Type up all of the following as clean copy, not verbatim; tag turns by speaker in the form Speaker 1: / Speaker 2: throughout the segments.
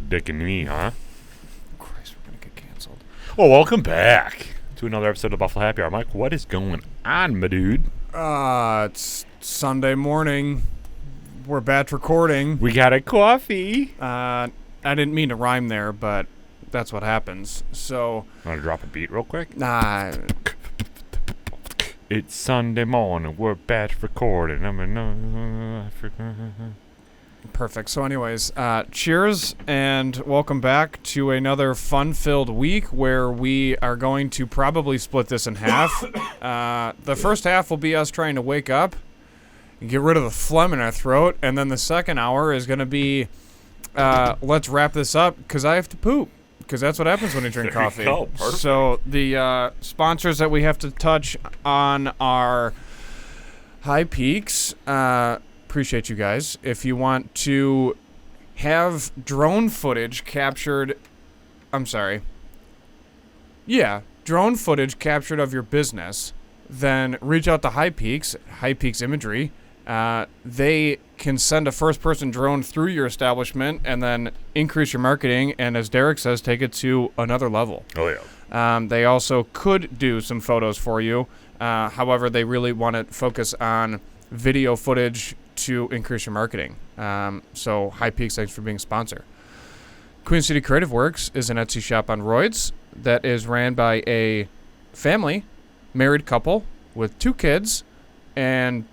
Speaker 1: dick and me, huh?
Speaker 2: Christ, we're going to get canceled.
Speaker 1: Well, welcome back to another episode of Buffalo Happy Hour. Mike, what is going on, my dude?
Speaker 2: It's Sunday morning. We're batch recording.
Speaker 1: We got a coffee.
Speaker 2: I didn't mean to rhyme there, but that's what happens. So,
Speaker 1: Want to drop a beat real quick? It's Sunday morning. We're batch recording.
Speaker 2: Perfect. So anyways, cheers and welcome back to another fun-filled week where we are going to probably split this in half. The first half will be us trying to wake up, get rid of the phlegm in our throat, and then the second hour is going to be let's wrap this up because I have to poop. Because that's what happens when you drink coffee. So the sponsors that we have to touch on are High Peaks. Appreciate you guys. If you want to have drone footage captured, drone footage captured of your business, then reach out to High Peaks Imagery. They can send a first-person drone through your establishment and then increase your marketing and, as Derek says, take it to another level.
Speaker 1: Oh, yeah.
Speaker 2: They also could do some photos for you. However, they really want to focus on video footage to increase your marketing. So High Peaks, thanks for being a sponsor. Queen City Creative Works is an Etsy shop on roids that is ran by a family, married couple with 2 kids and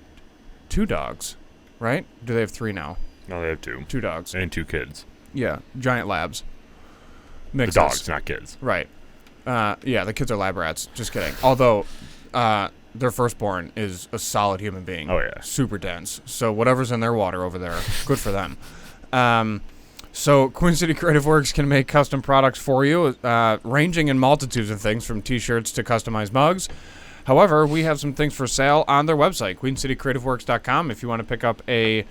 Speaker 2: 2 dogs, right? Do they have 3 now?
Speaker 1: No, they have 2.
Speaker 2: 2 dogs.
Speaker 1: And 2 kids.
Speaker 2: Yeah, giant labs. Mixes.
Speaker 1: The dogs, not kids.
Speaker 2: Right. Yeah, the kids are lab rats. Just kidding. Although, their firstborn is a solid human being.
Speaker 1: Oh, yeah.
Speaker 2: Super dense. So whatever's in their water over there, good for them. So Queen City Creative Works can make custom products for you, ranging in multitudes of things, from T-shirts to customized mugs. However, we have some things for sale on their website, queencitycreativeworks.com. If you want to pick up a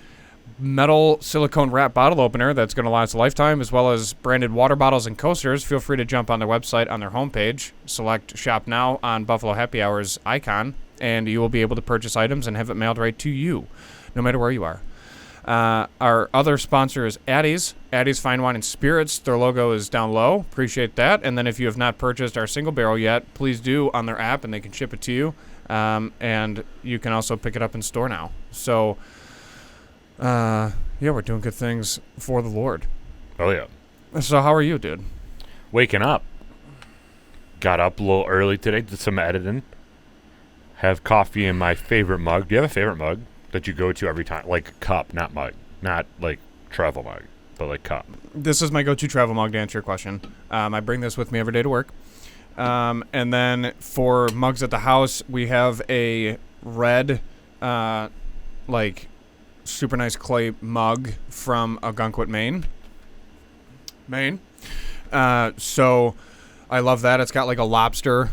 Speaker 2: metal silicone wrap bottle opener that's going to last a lifetime, as well as branded water bottles and coasters, feel free to jump on their website on their homepage, select Shop Now on Buffalo Happy Hour's icon, and you will be able to purchase items and have it mailed right to you, no matter where you are. Our other sponsor is Addie's Fine Wine and Spirits. Their logo is down low. Appreciate that. And then if you have not purchased our single barrel yet, please do on their app, and they can ship it to you. And you can also pick it up in store now. So, yeah, we're doing good things for the Lord.
Speaker 1: Oh, yeah.
Speaker 2: So how are you, dude?
Speaker 1: Waking up. Got up a little early today, did some editing. Have coffee in my favorite mug. Do you have a favorite mug that you go to every time? Like cup, not mug. Not like travel mug, but like cup.
Speaker 2: This is my go-to travel mug to answer your question. I bring this with me every day to work. And then for mugs at the house, we have a red, like, super nice clay mug from Algonquin, Maine. So I love that. It's got like a lobster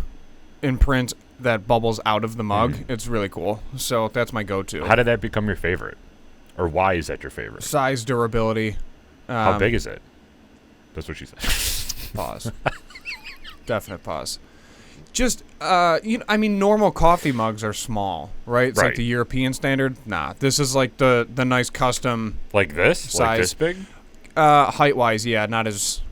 Speaker 2: imprint that bubbles out of the mug. It's really cool. So that's my go-to.
Speaker 1: How did that become your favorite? Or why is that your favorite?
Speaker 2: Size, durability.
Speaker 1: How big is it? That's what she said.
Speaker 2: Pause. Definite pause. Just, normal coffee mugs are small, right? It's like the European standard. Nah, this is like the nice custom.
Speaker 1: Like this?
Speaker 2: Size.
Speaker 1: Like this big?
Speaker 2: Height-wise, yeah, not as...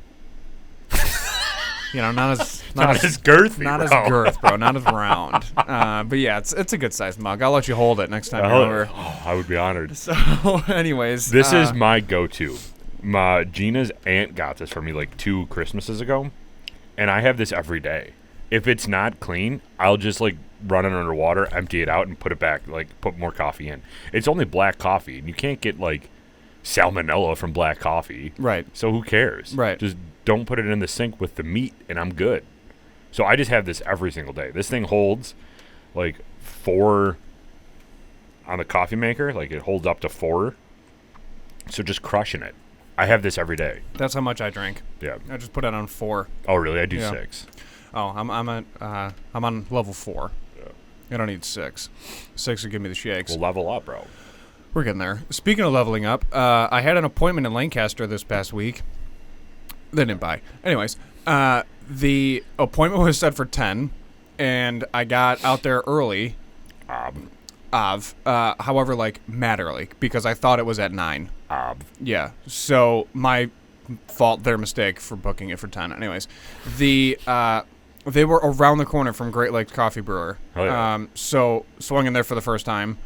Speaker 2: not as
Speaker 1: girthy,
Speaker 2: not
Speaker 1: bro.
Speaker 2: as girth, bro. Not as round. But yeah, it's a good sized mug. I'll let you hold it next time you're over.
Speaker 1: Oh, I would be honored.
Speaker 2: So, anyways,
Speaker 1: this is my go-to. Gina's aunt got this for me like 2 Christmases ago, and I have this every day. If it's not clean, I'll just like run it under water, empty it out, and put it back. Like put more coffee in. It's only black coffee, and you can't get like salmonella from black coffee.
Speaker 2: Right.
Speaker 1: So who cares?
Speaker 2: Right.
Speaker 1: Just don't put it in the sink with the meat, and I'm good. So I just have this every single day. This thing holds like 4 on the coffee maker. Like it holds up to 4. So just crushing it. I have this every day.
Speaker 2: That's how much I drink.
Speaker 1: Yeah.
Speaker 2: I just put it on 4.
Speaker 1: Oh, really? I do 6.
Speaker 2: Oh, I'm on level 4.
Speaker 1: Yeah.
Speaker 2: I don't need 6. 6 would give me the shakes.
Speaker 1: We'll level up, bro.
Speaker 2: We're getting there. Speaking of leveling up, I had an appointment in Lancaster this past week. They didn't buy. Anyways, the appointment was set for 10, and I got out there early. However, like, mad early, because I thought it was at 9. Yeah. So my fault their mistake for booking it for 10. Anyways, they were around the corner from Great Lakes Coffee Brewer.
Speaker 1: Oh, yeah.
Speaker 2: So swung in there for the first time.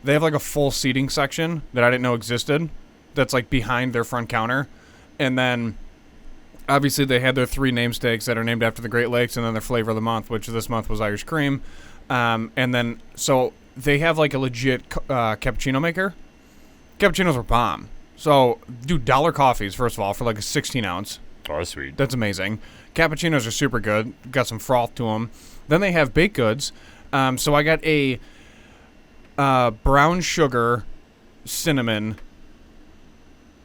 Speaker 2: They have like a full seating section that I didn't know existed. That's like behind their front counter, and then obviously they had their 3 namesakes that are named after the Great Lakes, and then their flavor of the month, which this month was Irish cream, and then so they have like a legit cappuccino maker. Cappuccinos are bomb. So do dollar coffees first of all for like a 16 ounce.
Speaker 1: Oh, that's sweet.
Speaker 2: That's amazing. Cappuccinos are super good. Got some froth to them. Then they have baked goods. So I got a brown sugar cinnamon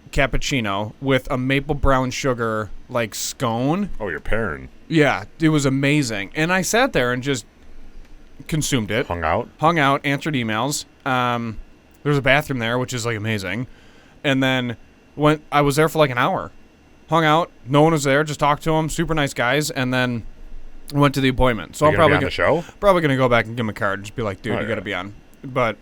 Speaker 2: cappuccino with a maple brown sugar like scone.
Speaker 1: Oh, you're pairing.
Speaker 2: Yeah, it was amazing. And I sat there and just consumed it.
Speaker 1: Hung out,
Speaker 2: answered emails. There's a bathroom there, which is like amazing. And then I was there for like an hour. Hung out. No one was there. Just talked to them. Super nice guys. And then went to the appointment. So I'm probably
Speaker 1: on the show.
Speaker 2: Probably gonna go back and give him a card. Just be like, dude, you gotta be on. But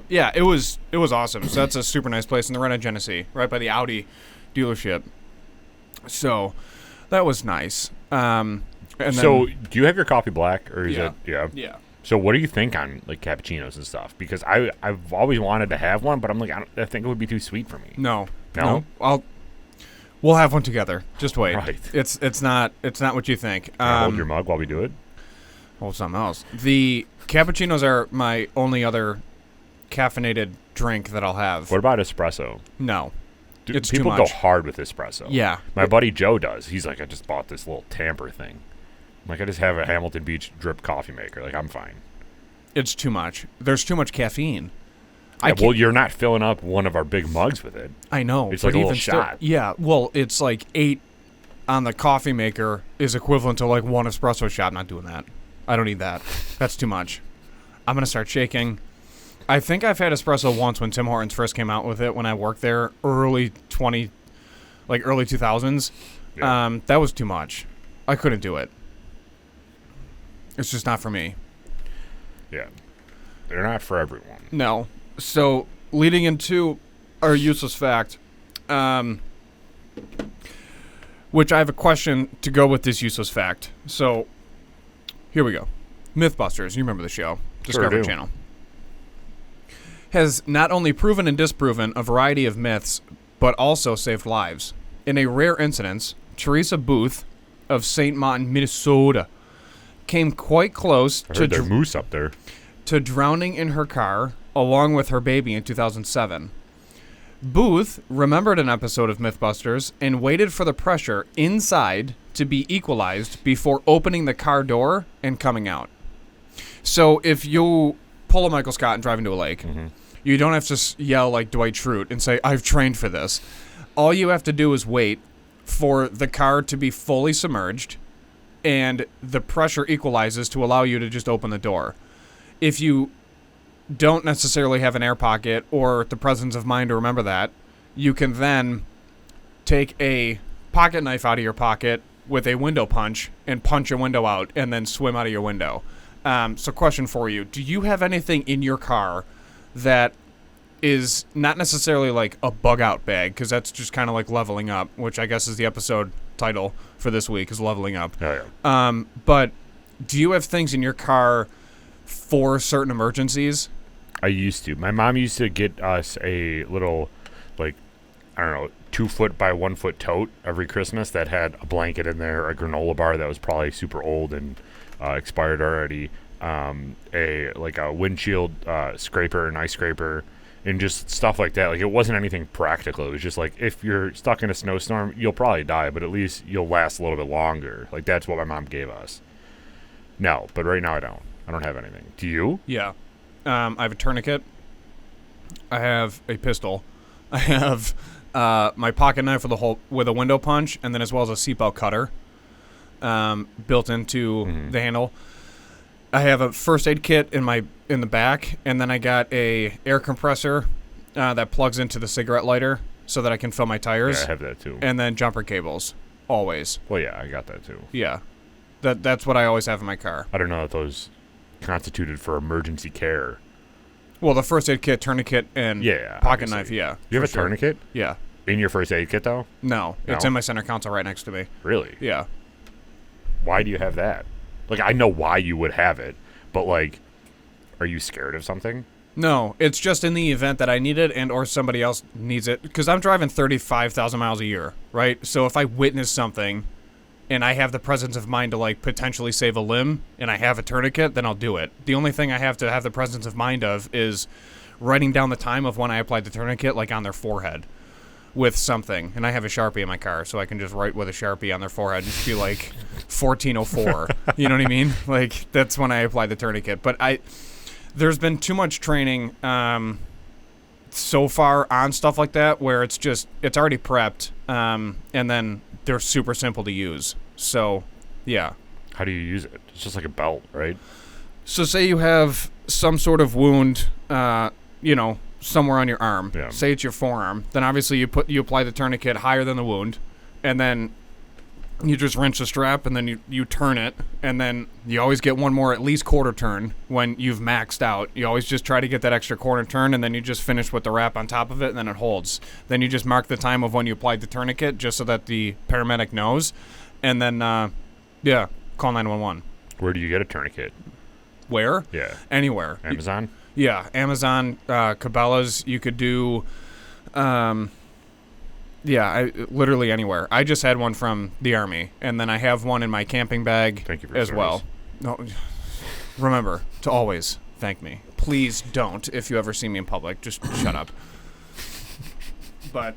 Speaker 2: yeah, it was awesome. So that's a super nice place in the Rena Genesee, right by the Audi dealership. So that was nice. And
Speaker 1: so do you have your coffee black or is it?
Speaker 2: Yeah.
Speaker 1: So what do you think on like cappuccinos and stuff? Because I've always wanted to have one, but I'm like I think it would be too sweet for me.
Speaker 2: No. We'll have one together. Just wait.
Speaker 1: Right.
Speaker 2: It's not what you think.
Speaker 1: Can I hold your mug while we do it?
Speaker 2: Hold something else. The cappuccinos are my only other caffeinated drink that I'll have.
Speaker 1: What about espresso?
Speaker 2: No. It's
Speaker 1: people
Speaker 2: too
Speaker 1: go
Speaker 2: much.
Speaker 1: hard with espresso.
Speaker 2: Yeah.
Speaker 1: My buddy Joe does. He's like, I just bought this little tamper thing. Like, I just have a Hamilton Beach drip coffee maker. Like, I'm fine.
Speaker 2: It's too much. There's too much caffeine.
Speaker 1: Yeah, well, you're not filling up one of our big mugs with it.
Speaker 2: I know.
Speaker 1: It's like a little shot.
Speaker 2: Yeah, well, it's like 8 on the coffee maker is equivalent to like 1 espresso shot. I'm not doing that. I don't need that. That's too much. I'm going to start shaking. I think I've had espresso once when Tim Hortons first came out with it when I worked there early 2000s.
Speaker 1: Yeah.
Speaker 2: That was too much. I couldn't do it. It's just not for me.
Speaker 1: Yeah. They're not for everyone.
Speaker 2: No. So, leading into our useless fact, which I have a question to go with this useless fact. So, here we go. Mythbusters, you remember the show, Discovery Channel, has not only proven and disproven a variety of myths, but also saved lives. In a rare incident, Teresa Booth of St. Martin, Minnesota, came quite close
Speaker 1: I heard there's moose up there.
Speaker 2: to drowning in her car along with her baby in 2007. Booth remembered an episode of Mythbusters and waited for the pressure inside to be equalized before opening the car door and coming out. So if you pull a Michael Scott and drive into a lake, you don't have to yell like Dwight Schrute and say, I've trained for this. All you have to do is wait for the car to be fully submerged and the pressure equalizes to allow you to just open the door. If you don't necessarily have an air pocket or the presence of mind to remember that, you can then take a pocket knife out of your pocket with a window punch and punch a window out and then swim out of your window. So question for you. Do you have anything in your car that is not necessarily like a bug out bag, because that's just kind of like leveling up, which I guess is the episode title for this week, is leveling up.
Speaker 1: Oh, yeah.
Speaker 2: But do you have things in your car for certain emergencies?
Speaker 1: I used to. My mom used to get us a little, like, I don't know, 2-foot by 1-foot tote every Christmas that had a blanket in there, a granola bar that was probably super old and expired already, a windshield scraper, an ice scraper, and just stuff like that. Like, it wasn't anything practical. It was just like, if you're stuck in a snowstorm, you'll probably die, but at least you'll last a little bit longer. Like, that's what my mom gave us. No, but right now I don't. I don't have anything. Do you?
Speaker 2: Yeah. I have a tourniquet. I have a pistol. I have my pocket knife with a window punch, and then as well as a seatbelt cutter built into the handle. I have a first aid kit in the back, and then I got a air compressor that plugs into the cigarette lighter so that I can fill my tires.
Speaker 1: Yeah, I have that too.
Speaker 2: And then jumper cables, always.
Speaker 1: Well, yeah, I got that too.
Speaker 2: Yeah, that's what I always have in my car.
Speaker 1: I don't know if those constituted for emergency care.
Speaker 2: Well, the first aid kit, tourniquet, and pocket
Speaker 1: obviously.
Speaker 2: knife, yeah.
Speaker 1: You have a tourniquet?
Speaker 2: Yeah.
Speaker 1: In your first aid kit, though?
Speaker 2: No, it's
Speaker 1: No?
Speaker 2: in my center console right next to me.
Speaker 1: Really?
Speaker 2: Yeah.
Speaker 1: Why do you have that? Like, I know why you would have it, but, like, are you scared of something?
Speaker 2: No, it's just in the event that I need it and or somebody else needs it. Because I'm driving 35,000 miles a year, right? So if I witness something and I have the presence of mind to, like, potentially save a limb and I have a tourniquet, then I'll do it. The only thing I have to have the presence of mind of is writing down the time of when I applied the tourniquet, like, on their forehead with something. And I have a Sharpie in my car, so I can just write with a Sharpie on their forehead and just be like, 1404. You know what I mean? Like, that's when I applied the tourniquet. But there's been too much training so far on stuff like that where it's already prepped, and then they're super simple to use. So, yeah.
Speaker 1: How do you use it? It's just like a belt, right?
Speaker 2: So say you have some sort of wound, somewhere on your arm.
Speaker 1: Yeah.
Speaker 2: Say it's your forearm. Then obviously you apply the tourniquet higher than the wound, and then you just wrench the strap, and then you turn it, and then you always get one more at least quarter turn when you've maxed out. You always just try to get that extra quarter turn, and then you just finish with the wrap on top of it, and then it holds. Then you just mark the time of when you applied the tourniquet just so that the paramedic knows, and then, call 911.
Speaker 1: Where do you get a tourniquet?
Speaker 2: Where?
Speaker 1: Yeah.
Speaker 2: Anywhere.
Speaker 1: Amazon?
Speaker 2: Yeah, Amazon, Cabela's, you could do, literally anywhere. I just had one from the Army, and then I have one in my camping bag
Speaker 1: Thank you for
Speaker 2: as well. No, remember to always thank me. Please don't if you ever see me in public. Just shut up. But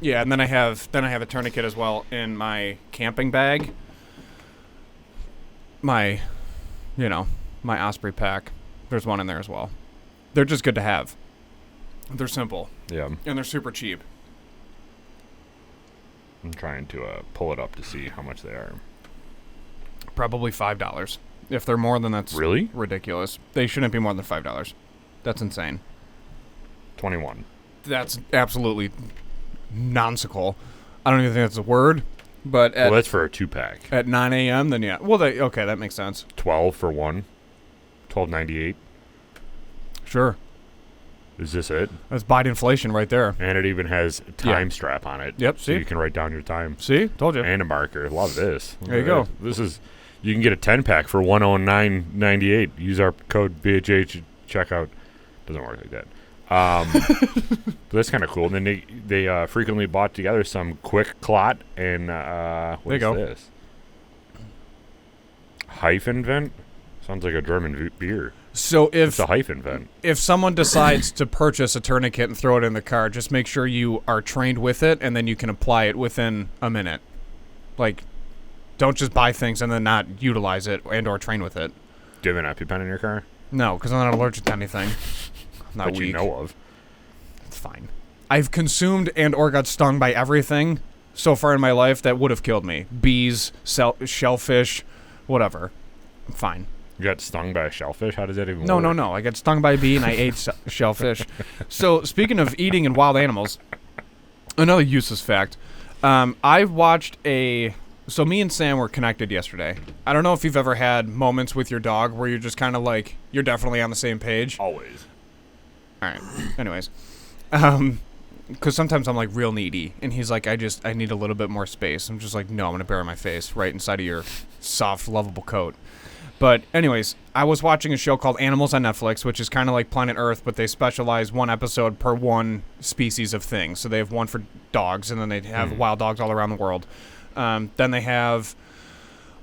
Speaker 2: yeah, and then I have a tourniquet as well in my camping bag. My Osprey pack. There's one in there as well. They're just good to have. They're simple.
Speaker 1: Yeah.
Speaker 2: And they're super cheap.
Speaker 1: I'm trying to pull it up to see how much they are.
Speaker 2: Probably $5. If they're more, then that's
Speaker 1: Really?
Speaker 2: ridiculous. They shouldn't be more than $5. That's insane.
Speaker 1: 21.
Speaker 2: That's absolutely nonsensical. I don't even think that's a word. But
Speaker 1: Well, that's for a 2-pack.
Speaker 2: at 9 a.m., then yeah. Well, okay, that makes sense.
Speaker 1: 12 for one. $12.98.
Speaker 2: Sure.
Speaker 1: Is this it?
Speaker 2: That's Biden inflation right there.
Speaker 1: And it even has a time strap on it.
Speaker 2: Yep,
Speaker 1: So
Speaker 2: see?
Speaker 1: you can write down your time.
Speaker 2: See? Told you.
Speaker 1: And a marker. Love this.
Speaker 2: There you go.
Speaker 1: This is, you can get a 10-pack for $109.98. Use our code BHH checkout. Doesn't work like that. But that's kind of cool. And then they frequently bought together some Quick Clot and what is this? Hyphen vent? Sounds like a German beer.
Speaker 2: So
Speaker 1: It's a hyphen vent.
Speaker 2: if someone decides to purchase a tourniquet and throw it in the car, just make sure you are trained with it, and then you can apply it within a minute. Like, don't just buy things and then not utilize it and or train with it.
Speaker 1: Do you have an EpiPen in your car?
Speaker 2: No, because I'm not allergic to anything. I'm not
Speaker 1: That we
Speaker 2: weak.
Speaker 1: know of.
Speaker 2: It's fine. I've consumed and or got stung by everything so far in my life that would have killed me. Bees, shellfish, whatever. I'm fine.
Speaker 1: You got stung by a shellfish? How does that even
Speaker 2: No,
Speaker 1: work?
Speaker 2: no. I got stung by a bee and I ate shellfish. So, speaking of eating and wild animals, another useless fact. I've watched So me and Sam were connected yesterday. I don't know if you've ever had moments with your dog where you're just kind of like, you're definitely on the same page.
Speaker 1: Always.
Speaker 2: All right. Anyways. Because sometimes I'm like real needy. And he's like, I need a little bit more space. I'm just like, no, I'm going to bury my face right inside of your soft, lovable coat. But anyways, I was watching a show called Animals on Netflix, which is kind of like Planet Earth, but they specialize one episode per one species of thing. So they have one for dogs, and then they have wild dogs all around the world. Then they have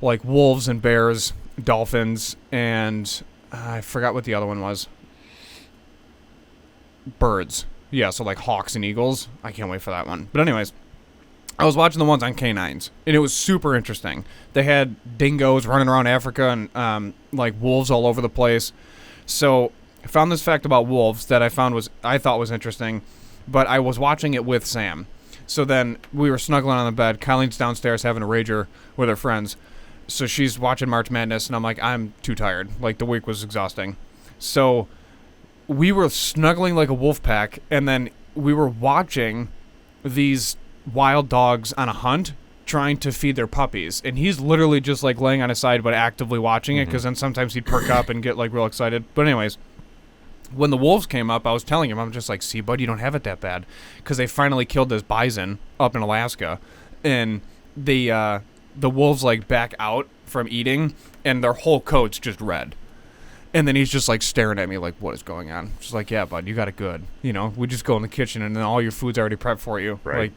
Speaker 2: like wolves and bears, dolphins, and I forgot what the other one was. Birds. Yeah, so like hawks and eagles. I can't wait for that one. But anyways, I was watching the ones on canines, and it was super interesting. They had dingoes running around Africa and like wolves all over the place. So I found this fact about wolves that I thought was interesting, but I was watching it with Sam. So then we were snuggling on the bed. Colleen's downstairs having a rager with her friends. So she's watching March Madness, and I'm like, I'm too tired. Like, the week was exhausting. So we were snuggling like a wolf pack, and then we were watching these wild dogs on a hunt trying to feed their puppies. And he's literally just like laying on his side but actively watching it, because then sometimes he'd perk up and get like real excited. But anyways, When the wolves came up, I was telling him, I'm just like, see, bud, you don't have it that bad. Because they finally killed this bison up in Alaska. And the wolves, like, back out from eating, and their whole coat's just red. And then he's just, like, staring at me like, what is going on? Just like, yeah, bud, you got it good. You know, we just go in the kitchen, and then all your food's already prepped for you.
Speaker 1: Right.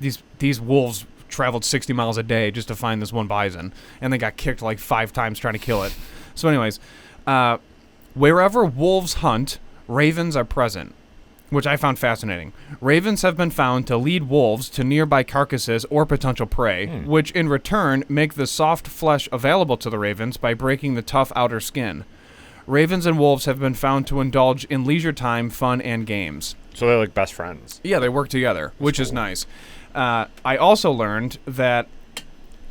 Speaker 2: Like, these wolves traveled 60 miles a day just to find this one bison, and they got kicked, like, 5 times trying to kill it. So anyways, wherever wolves hunt, ravens are present, which I found fascinating. Ravens have been found to lead wolves to nearby carcasses or potential prey, which in return make the soft flesh available to the ravens by breaking the tough outer skin. Ravens and wolves have been found to indulge in leisure time, fun, and games.
Speaker 1: So they're like best friends.
Speaker 2: Yeah, they work together, which is nice. I also learned that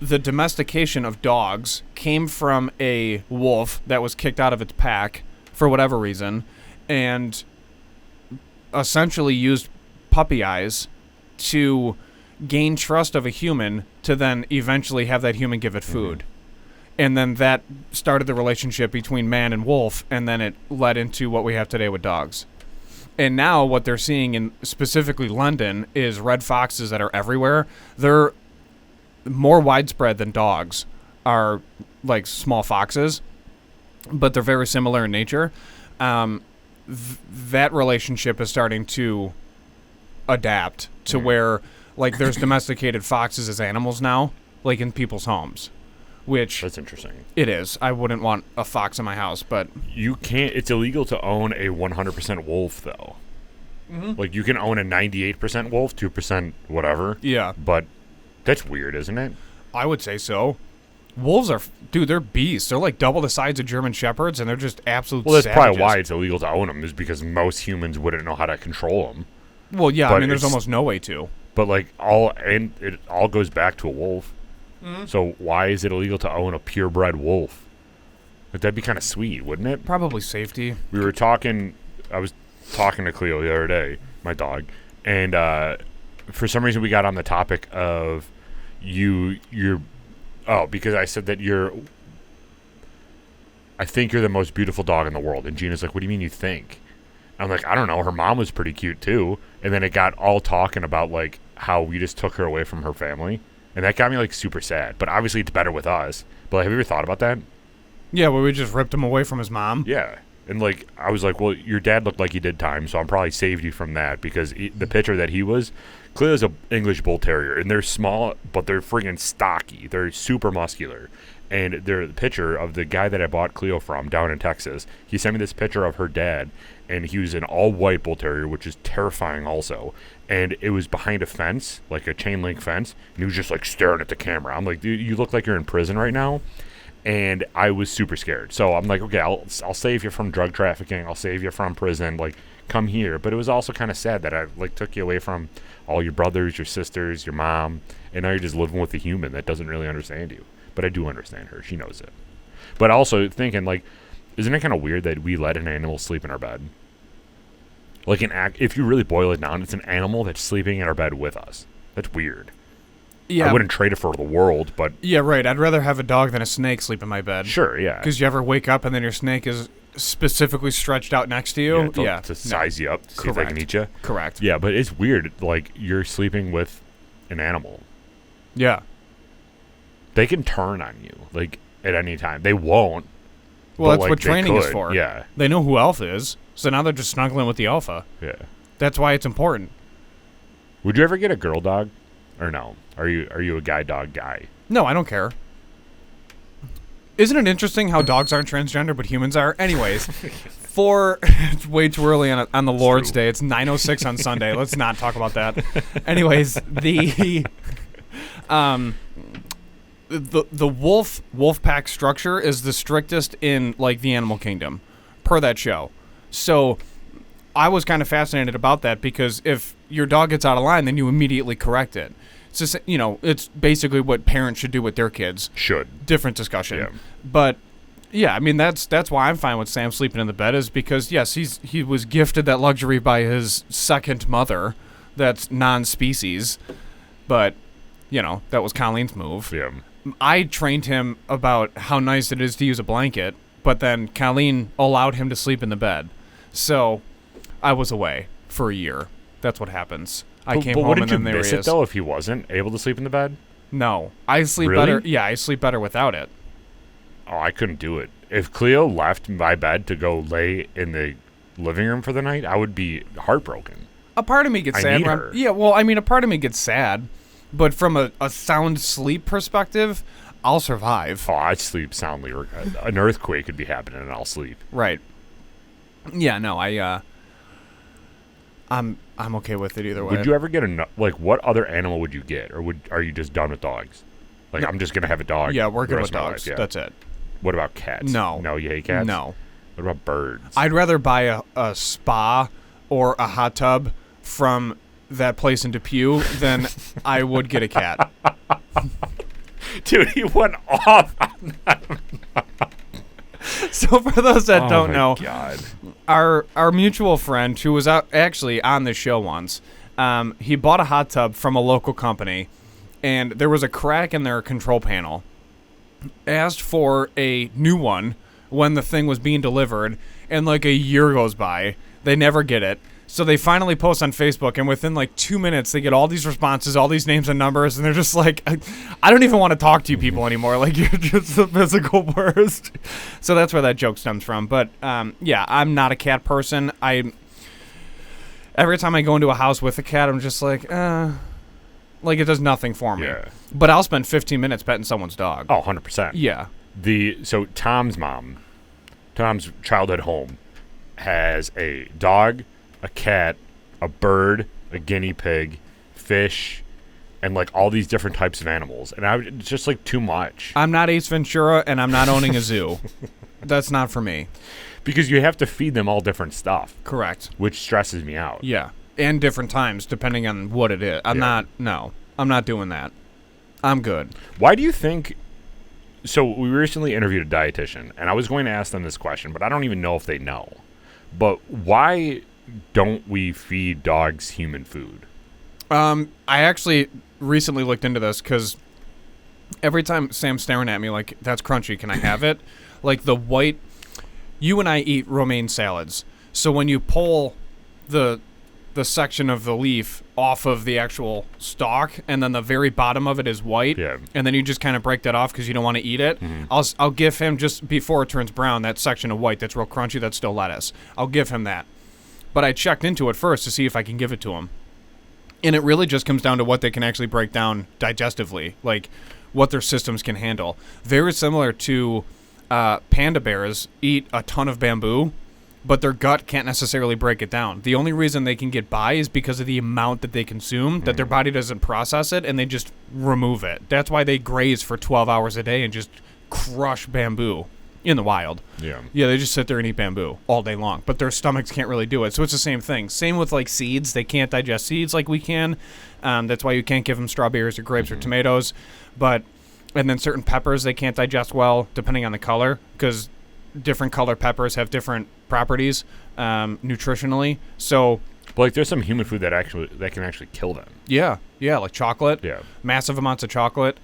Speaker 2: the domestication of dogs came from a wolf that was kicked out of its pack for whatever reason, and essentially used puppy eyes to gain trust of a human to then eventually have that human give it food. And then that started the relationship between man and wolf, and then it led into what we have today with dogs. And now what they're seeing in specifically London is red foxes that are everywhere. They're more widespread than dogs are, like small foxes, but they're very similar in nature. That relationship is starting to adapt to where, like, there's domesticated foxes as animals now, like in people's homes, which
Speaker 1: That's interesting.
Speaker 2: it is. I wouldn't want a fox in my house, but
Speaker 1: You can't. It's illegal to own a 100% wolf, though. Like, you can own a 98% wolf, 2% whatever.
Speaker 2: yeah,
Speaker 1: But that's weird, isn't it?
Speaker 2: I would say so. Wolves are, dude, they're beasts. They're like double the size of German Shepherds, and they're just absolute
Speaker 1: Well, that's
Speaker 2: savages.
Speaker 1: probably why it's illegal to own them, is because most humans wouldn't know how to control them.
Speaker 2: Well, yeah, I
Speaker 1: but
Speaker 2: mean, there's
Speaker 1: it's-
Speaker 2: almost no way to.
Speaker 1: But it all goes back to a wolf. So why is it illegal to own a purebred wolf? Like, that'd be kind of sweet, wouldn't it?
Speaker 2: Probably safety.
Speaker 1: I was talking to Cleo the other day, my dog, and for some reason we got on the topic of because I said that I think you're the most beautiful dog in the world. And Gina's like, what do you mean you think? I'm like, I don't know. Her mom was pretty cute too. And then it got all talking about like how we just took her away from her family. And that got me like super sad. But obviously it's better with us. But have you ever thought about that?
Speaker 2: Yeah, well, we just ripped him away from his mom.
Speaker 1: Yeah. And like, I was like, well, your dad looked like he did time. So I'm probably saved you from that because the picture that he was, Cleo's a English Bull Terrier. And they're small, but they're friggin' stocky. They're super muscular. And the picture of the guy that I bought Cleo from down in Texas, he sent me this picture of her dad, and he was an all-white Bull Terrier, which is terrifying also. And it was behind a fence, like a chain link fence, and he was just like staring at the camera. I'm like, dude, you look like you're in prison right now. And I was super scared. So I'm like, okay, I'll save you from drug trafficking. I'll save you from prison. Like, come here. But it was also kind of sad that I like took you away from all your brothers, your sisters, your mom, and now you're just living with a human that doesn't really understand you. But I do understand her. She knows it. But also thinking, like, isn't it kind of weird that we let an animal sleep in our bed? Like, if you really boil it down, it's an animal that's sleeping in our bed with us. That's weird.
Speaker 2: Yeah.
Speaker 1: I wouldn't trade it for the world, but...
Speaker 2: Yeah, right. I'd rather have a dog than a snake sleep in my bed.
Speaker 1: Sure, yeah.
Speaker 2: Because you ever wake up and then your snake is specifically stretched out next to you?
Speaker 1: To size you up, to see if they can eat you.
Speaker 2: Correct.
Speaker 1: Yeah, but it's weird. Like, you're sleeping with an animal.
Speaker 2: Yeah.
Speaker 1: They can turn on you, like, at any time. They won't.
Speaker 2: Well,
Speaker 1: but,
Speaker 2: that's
Speaker 1: like,
Speaker 2: what
Speaker 1: they
Speaker 2: training is
Speaker 1: could.
Speaker 2: for.
Speaker 1: Yeah.
Speaker 2: They know who Alpha is, so now they're just snuggling with the Alpha.
Speaker 1: Yeah.
Speaker 2: That's why it's important.
Speaker 1: Would you ever get a girl dog? Or no? Are you a guy dog guy?
Speaker 2: No, I don't care. Isn't it interesting how dogs aren't transgender but humans are? Anyways, it's way too early on the Lord's Day. It's 9:06 on Sunday. Let's not talk about that. Anyways, the wolf pack structure is the strictest in like the animal kingdom, per that show. So I was kind of fascinated about that because if your dog gets out of line, then you immediately correct it. It's just, it's basically what parents should do with their kids.
Speaker 1: Should.
Speaker 2: Different discussion.
Speaker 1: Yeah.
Speaker 2: But yeah, I mean that's why I'm fine with Sam sleeping in the bed is because yes, he was gifted that luxury by his second mother that's non-species. But, that was Colleen's move.
Speaker 1: Yeah.
Speaker 2: I trained him about how nice it is to use a blanket, but then Colleen allowed him to sleep in the bed. So I was away for a year. That's what happens. I came
Speaker 1: but
Speaker 2: home
Speaker 1: wouldn't
Speaker 2: and
Speaker 1: you
Speaker 2: then there
Speaker 1: miss
Speaker 2: he
Speaker 1: it
Speaker 2: is.
Speaker 1: though if he wasn't able to sleep in the bed?
Speaker 2: No, I sleep
Speaker 1: Really?
Speaker 2: better. Yeah, I sleep better without it.
Speaker 1: Oh, I couldn't do it. If Cleo left my bed to go lay in the living room for the night, I would be heartbroken.
Speaker 2: A part of me gets
Speaker 1: I
Speaker 2: sad.
Speaker 1: need
Speaker 2: when
Speaker 1: her.
Speaker 2: Yeah, well, I mean, a part of me gets sad, but from a sound sleep perspective, I'll survive.
Speaker 1: Oh, I'd sleep soundly. An earthquake could be happening and I'll sleep.
Speaker 2: Right. Yeah, no, I'm okay with it either way.
Speaker 1: Would you ever get what other animal would you get? Or are you just done with dogs? Like,
Speaker 2: No.
Speaker 1: I'm just going to have a dog.
Speaker 2: Yeah, we're
Speaker 1: the
Speaker 2: good
Speaker 1: rest
Speaker 2: with
Speaker 1: of my
Speaker 2: dogs.
Speaker 1: life, yeah.
Speaker 2: That's it.
Speaker 1: What about cats?
Speaker 2: No.
Speaker 1: No, you hate cats?
Speaker 2: No.
Speaker 1: What about birds?
Speaker 2: I'd rather buy a spa or a hot tub from that place in Depew than I would get a cat.
Speaker 1: Dude, he went off on that.
Speaker 2: So for those that don't know,
Speaker 1: God.
Speaker 2: our mutual friend who was actually on the show once, he bought a hot tub from a local company, and there was a crack in their control panel. Asked for a new one when the thing was being delivered, and like a year goes by, they never get it. So they finally post on Facebook, and within like 2 minutes, they get all these responses, all these names and numbers, and they're just like, I don't even want to talk to you people anymore. Like, you're just the physical worst. So that's where that joke stems from. But yeah, I'm not a cat person. Every time I go into a house with a cat, I'm just like it does nothing for me.
Speaker 1: Yeah.
Speaker 2: But I'll spend 15 minutes petting someone's dog.
Speaker 1: Oh, 100%.
Speaker 2: Yeah.
Speaker 1: So Tom's childhood home has a dog, a cat, a bird, a guinea pig, fish, and like all these different types of animals. And it's just like too much.
Speaker 2: I'm not Ace Ventura, and I'm not owning a zoo. That's not for me.
Speaker 1: Because you have to feed them all different stuff,
Speaker 2: Correct.
Speaker 1: which stresses me out.
Speaker 2: Yeah. And different times, depending on what it is. I'm not doing that. I'm good.
Speaker 1: Why do you think... So we recently interviewed a dietitian, and I was going to ask them this question, but I don't even know if they know. But why don't we feed dogs human food?
Speaker 2: I actually recently looked into this because every time Sam's staring at me like, that's crunchy, can I have it? Like the white... You and I eat romaine salads. So when you pull the section of the leaf off of the actual stalk, and then the very bottom of it is white, and then you just kind of break that off because you don't want to eat it. I'll give him, just before it turns brown, that section of white that's real crunchy, that's still lettuce. I'll give him that. But I checked into it first to see if I can give it to him. And it really just comes down to what they can actually break down digestively, like what their systems can handle. Very similar to panda bears eat a ton of bamboo, but their gut can't necessarily break it down. The only reason they can get by is because of the amount that they consume, that their body doesn't process it, and they just remove it. That's why they graze for 12 hours a day and just crush bamboo in the wild.
Speaker 1: Yeah,
Speaker 2: they just sit there and eat bamboo all day long, but their stomachs can't really do it. So it's the same thing. Same with like seeds. They can't digest seeds like we can. That's why you can't give them strawberries or grapes or tomatoes. And then certain peppers they can't digest well, depending on the color, because different color peppers have different properties nutritionally. So,
Speaker 1: but like there's some human food that can actually kill them.
Speaker 2: Yeah, like chocolate.
Speaker 1: Yeah,
Speaker 2: massive amounts of chocolate.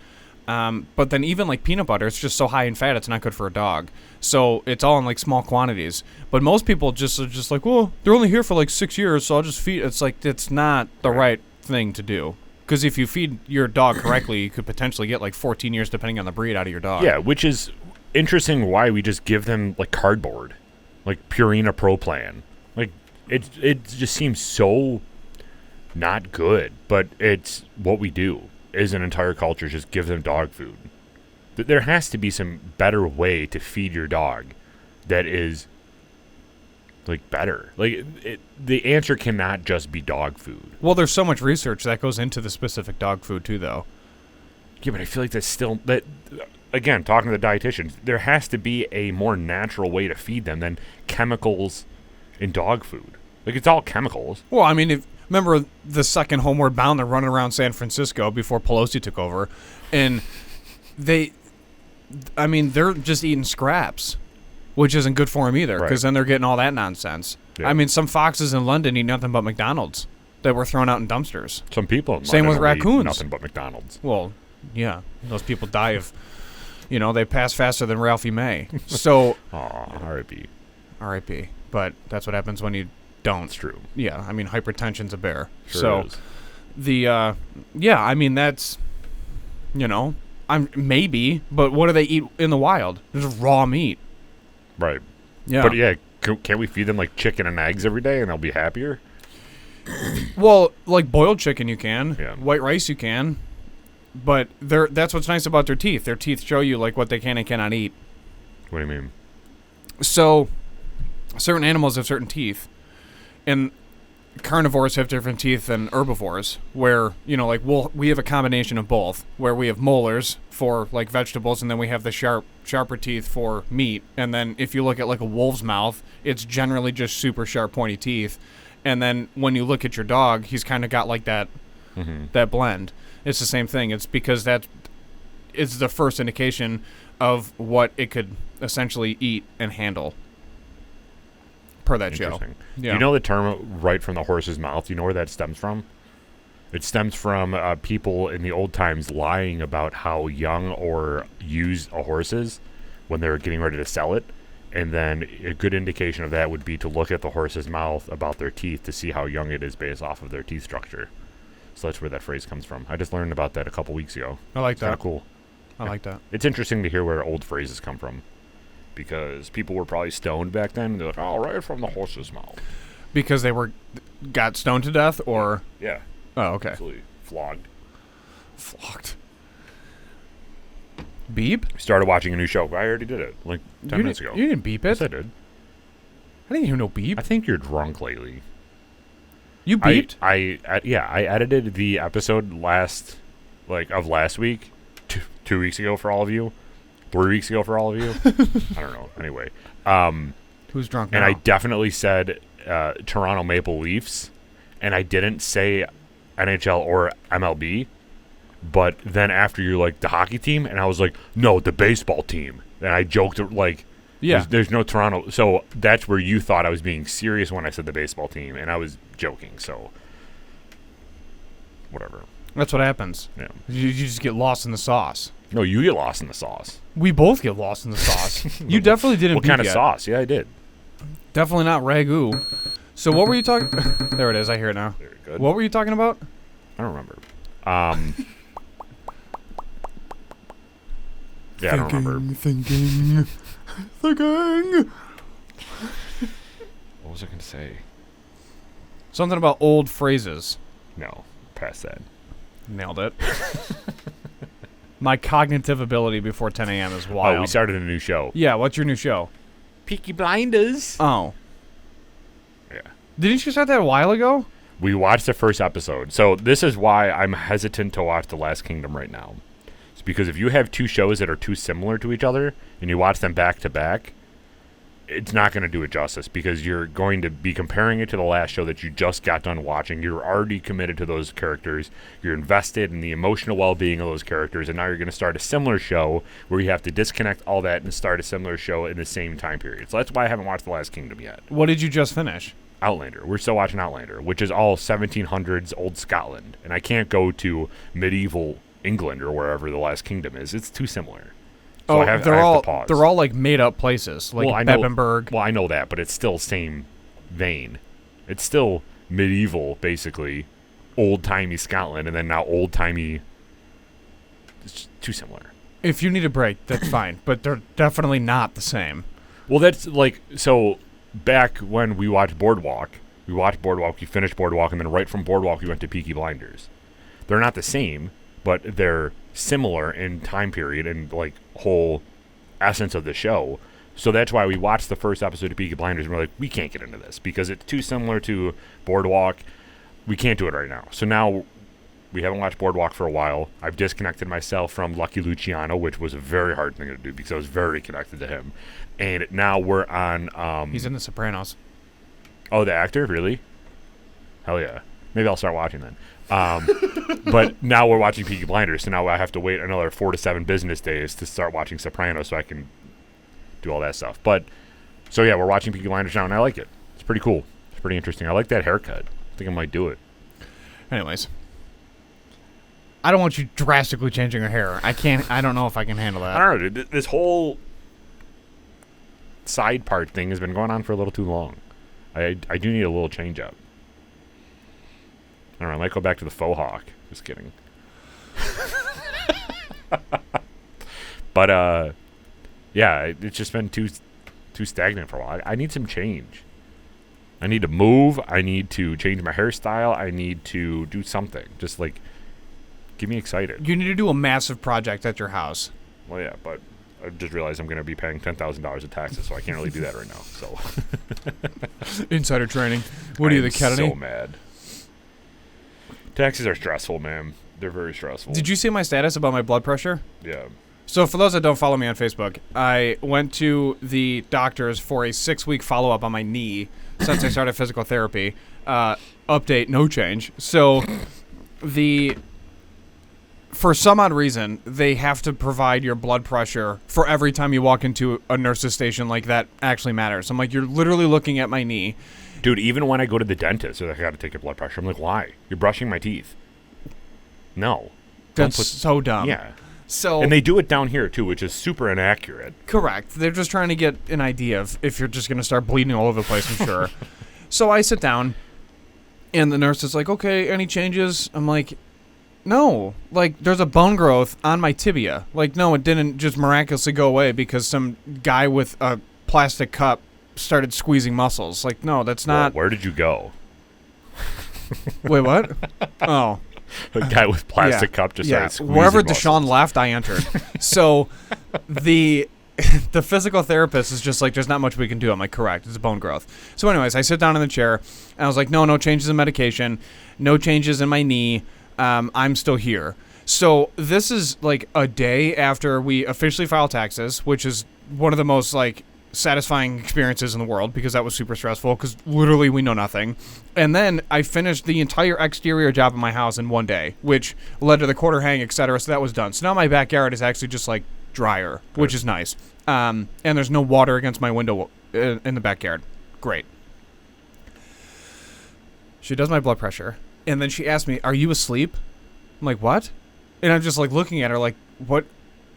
Speaker 2: But then even like peanut butter, it's just so high in fat, it's not good for a dog. So it's all in like small quantities. But most people are just like, well, they're only here for like 6 years, so I'll just feed. It's like it's not the right thing to do. Because if you feed your dog correctly, you could potentially get like 14 years, depending on the breed, out of your dog.
Speaker 1: Yeah, which is interesting why we just give them like cardboard, like Purina Pro Plan. Like it just seems so not good, but it's what we do as an entire culture, just give them dog food. There has to be some better way to feed your dog that is like better. Like the answer cannot just be dog food.
Speaker 2: Well, there's so much research that goes into the specific dog food too, though.
Speaker 1: Yeah, but I feel like that's still that. Again, talking to the dietitians, there has to be a more natural way to feed them than chemicals in dog food. Like it's all chemicals.
Speaker 2: Well, I mean, remember the second Homeward Bound, they're running around San Francisco before Pelosi took over, and they're just eating scraps, which isn't good for them either, because then they're getting all that nonsense. Yeah. I mean, some foxes in London eat nothing but McDonald's that were thrown out in dumpsters.
Speaker 1: Some people in
Speaker 2: Same
Speaker 1: London
Speaker 2: with raccoons.
Speaker 1: eat nothing but McDonald's.
Speaker 2: Well, yeah, those people die of, they pass faster than Ralphie May. So,
Speaker 1: R.I.P.
Speaker 2: R.I.P. but that's what happens when you don't.
Speaker 1: It's true.
Speaker 2: Yeah, I mean, hypertension's a bear.
Speaker 1: Sure
Speaker 2: so,
Speaker 1: is.
Speaker 2: I mean, that's, maybe, but what do they eat in the wild? There's raw meat.
Speaker 1: Right.
Speaker 2: Yeah.
Speaker 1: But yeah, can't we feed them like chicken and eggs every day and they'll be happier?
Speaker 2: Well, like boiled chicken you can.
Speaker 1: Yeah.
Speaker 2: White rice you can. But that's what's nice about their teeth. Their teeth show you like what they can and cannot eat.
Speaker 1: What do you mean?
Speaker 2: So, certain animals have certain teeth. And carnivores have different teeth than herbivores, where, we have a combination of both, where we have molars for, like, vegetables, and then we have the sharper teeth for meat. And then if you look at, like, a wolf's mouth, it's generally just super sharp, pointy teeth. And then when you look at your dog, he's kind of got, like, that blend. It's the same thing. It's because it's the first indication of what it could essentially eat and handle. Per that show.
Speaker 1: Yeah. Do you know the term right from the horse's mouth? Do you know where that stems from? It stems from people in the old times lying about how young or used a horse is when they're getting ready to sell it. And then a good indication of that would be to look at the horse's mouth about their teeth to see how young it is based off of their teeth structure. So that's where that phrase comes from. I just learned about that a couple weeks ago.
Speaker 2: I like that.
Speaker 1: Kind of cool.
Speaker 2: I like that.
Speaker 1: It's interesting to hear where old phrases come from. Because people were probably stoned back then. And they're like, oh, right from the horse's mouth.
Speaker 2: Because they got stoned to death, or?
Speaker 1: Yeah.
Speaker 2: Oh, okay.
Speaker 1: Absolutely. Flogged.
Speaker 2: Beep?
Speaker 1: Started watching a new show. I already did it, like 10 minutes ago.
Speaker 2: You didn't beep it?
Speaker 1: Yes, I did.
Speaker 2: I didn't hear no beep.
Speaker 1: I think you're drunk lately.
Speaker 2: You beeped?
Speaker 1: I edited the episode last week, 2 weeks ago for all of you. 3 weeks ago for all of you. I don't know. Anyway.
Speaker 2: Who's drunk now?
Speaker 1: And I definitely said Toronto Maple Leafs, and I didn't say NHL or MLB. But then after you're like, the hockey team, and I was like, no, the baseball team. And I joked, like, there's no Toronto. So that's where you thought I was being serious when I said the baseball team, and I was joking. So whatever.
Speaker 2: That's what happens.
Speaker 1: Yeah.
Speaker 2: You just get lost in the sauce.
Speaker 1: No, you get lost in the sauce.
Speaker 2: We both get lost in the sauce. You definitely didn't.
Speaker 1: What kind of sauce? Yeah, I did.
Speaker 2: Definitely not ragu. So what were you talking? There it is. I hear it now.
Speaker 1: Very good.
Speaker 2: What were you talking about?
Speaker 1: I don't remember. Yeah, I don't remember.
Speaker 2: Thinking. What
Speaker 1: was I going to say?
Speaker 2: Something about old phrases.
Speaker 1: No, past that.
Speaker 2: Nailed it. My cognitive ability before 10 a.m. is wild.
Speaker 1: Oh, we started a new show.
Speaker 2: Yeah, what's your new show?
Speaker 1: Peaky Blinders.
Speaker 2: Oh.
Speaker 1: Yeah.
Speaker 2: Didn't you start that a while ago?
Speaker 1: We watched the first episode. So this is why I'm hesitant to watch The Last Kingdom right now. It's because if you have two shows that are too similar to each other and you watch them back to back, it's not going to do it justice because you're going to be comparing it to the last show that you just got done watching. You're already committed to those characters. You're invested in the emotional well-being of those characters, and now you're going to start a similar show where you have to disconnect all that and start a similar show in the same time period. So that's why I haven't watched The Last Kingdom yet.
Speaker 2: What did you just finish?
Speaker 1: Outlander. We're still watching Outlander, which is all 1700s old Scotland, and I can't go to medieval England or wherever The Last Kingdom is. It's too similar. So I have to pause.
Speaker 2: They're all like made up places, like Bebbenburg.
Speaker 1: Well, I know that, but it's still same vein. It's still medieval, basically, old-timey Scotland, and then now old-timey. It's just too similar.
Speaker 2: If you need a break, that's fine, but they're definitely not the same.
Speaker 1: Well, that's like so. Back when we watched Boardwalk, we finished Boardwalk, and then right from Boardwalk we went to Peaky Blinders. They're not the same, but they're similar in time period and like whole essence of the show. So that's why we watched the first episode of Peaky Blinders and we're like, we can't get into this because it's too similar to Boardwalk. We can't do it right now. So now we haven't watched Boardwalk for a while. I've disconnected myself from Lucky Luciano, which was a very hard thing to do because I was very connected to him. And now we're on...
Speaker 2: He's in The Sopranos.
Speaker 1: Oh, the actor? Really? Hell yeah. Maybe I'll start watching then. But now we're watching Peaky Blinders, so now I have to wait another 4 to 7 business days to start watching Sopranos so I can do all that stuff. But, so yeah, we're watching Peaky Blinders now, and I like it. It's pretty cool. It's pretty interesting. I like that haircut. I think I might do it.
Speaker 2: Anyways. I don't want you drastically changing your hair. I don't know if I can handle that.
Speaker 1: I don't know, dude. This whole side part thing has been going on for a little too long. I do need a little change up. I don't know. I might go back to the faux hawk. Just kidding. But yeah, it's just been too stagnant for a while. I need some change. I need to move. I need to change my hairstyle. I need to do something. Just like get me excited.
Speaker 2: You need to do a massive project at your house.
Speaker 1: Well, yeah, but I just realized I'm going to be paying $10,000 in taxes, so I can't really do that right now. So
Speaker 2: Insider training. What are you, the Kennedy?
Speaker 1: I'm so mad. Taxes are stressful, man. They're very stressful.
Speaker 2: Did you see my status about my blood pressure?
Speaker 1: Yeah.
Speaker 2: So for those that don't follow me on Facebook, I went to the doctors for a 6-week follow-up on my knee since I started physical therapy. Update, no change. So for some odd reason, they have to provide your blood pressure for every time you walk into a nurse's station. Like, that actually matters. I'm like, you're literally looking at my knee.
Speaker 1: Dude, even when I go to the dentist, they're like, I got to take your blood pressure. I'm like, why? You're brushing my teeth. No.
Speaker 2: That's so dumb.
Speaker 1: Yeah.
Speaker 2: So,
Speaker 1: and they do it down here, too, which is super inaccurate.
Speaker 2: Correct. They're just trying to get an idea of if you're just going to start bleeding all over the place, I'm sure. So I sit down, and the nurse is like, okay, any changes? I'm like, no. Like, there's a bone growth on my tibia. Like, no, it didn't just miraculously go away because some guy with a plastic cup started squeezing muscles. Like, no, that's not...
Speaker 1: Well, where did you go?
Speaker 2: Wait, what? Oh.
Speaker 1: A guy with plastic cup just started squeezing
Speaker 2: Wherever
Speaker 1: muscles.
Speaker 2: Deshaun left, I entered. So the physical therapist is just like, there's not much we can do. I'm like, correct. It's a bone growth. So anyways, I sit down in the chair, and I was like, no changes in medication, no changes in my knee. I'm still here. So this is like a day after we officially file taxes, which is one of the most like satisfying experiences in the world because that was super stressful because literally we know nothing. And then I finished the entire exterior job of my house in one day, which led to the quarter hang, etc. So that was done. So now my backyard is actually just like drier, which is nice. And there's no water against my window in the backyard. Great. She does my blood pressure, and then she asked me, "Are you asleep?" I'm like, "What?" And I'm just like looking at her like, "What?"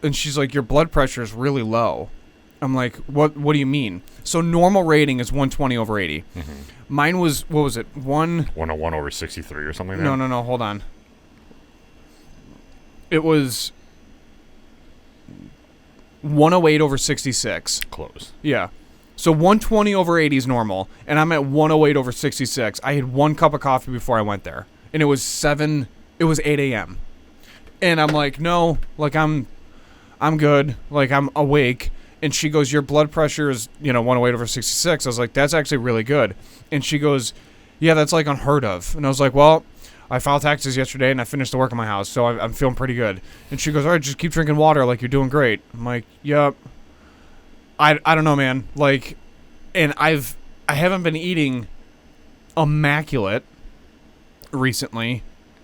Speaker 2: And she's like, "Your blood pressure is really low." I'm like, what do you mean? So normal rating is 120 over 80. Mm-hmm. Mine was, what was it?
Speaker 1: 101 over 63 or something like that?
Speaker 2: No, hold on. It was 108 over 66.
Speaker 1: Close.
Speaker 2: Yeah. So 120 over 80 is normal, and I'm at 108 over 66. I had 1 cup of coffee before I went there, and it was 8 a.m. And I'm like, no, like I'm good. Like I'm awake. And she goes, your blood pressure is, 108 over 66. I was like, that's actually really good. And she goes, yeah, that's like unheard of. And I was like, well, I filed taxes yesterday and I finished the work in my house, so I'm feeling pretty good. And she goes, all right, just keep drinking water like you're doing great. I'm like, yep. I don't know, man. Like, and I haven't been eating immaculate recently.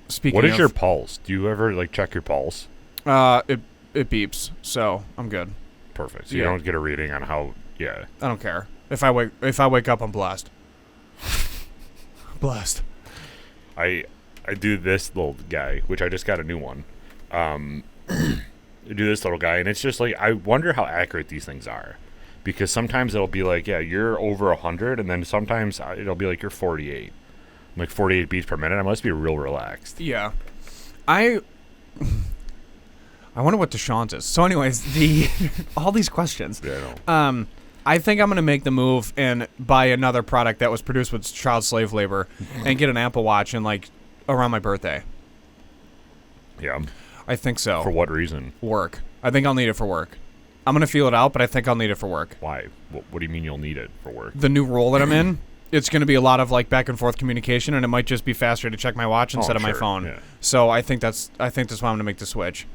Speaker 2: Speaking of.
Speaker 1: What is your pulse? Do you ever, like, check your pulse?
Speaker 2: It beeps, so I'm good.
Speaker 1: Perfect. So you don't get a reading on how. Yeah.
Speaker 2: I don't care. If I wake up, I'm blessed. Blessed.
Speaker 1: I do this little guy, which I just got a new one. I do this little guy, and it's just like I wonder how accurate these things are, because sometimes it'll be like, yeah, you're over 100, and then sometimes it'll be like you're 48. I'm like 48 beats per minute. I must be real relaxed.
Speaker 2: Yeah. I wonder what Deshaun's is. So anyways, all these questions.
Speaker 1: Yeah, I know.
Speaker 2: I think I'm going to make the move and buy another product that was produced with child slave labor and get an Apple Watch and like around my birthday.
Speaker 1: Yeah.
Speaker 2: I think so.
Speaker 1: For what reason?
Speaker 2: Work. I think I'll need it for work. I'm going to feel it out, but I think I'll need it for work.
Speaker 1: Why? What do you mean you'll need it for work?
Speaker 2: The new role that I'm in, it's going to be a lot of like back and forth communication, and it might just be faster to check my watch instead of my phone.
Speaker 1: Yeah. So
Speaker 2: I think that's why I'm going to make the switch.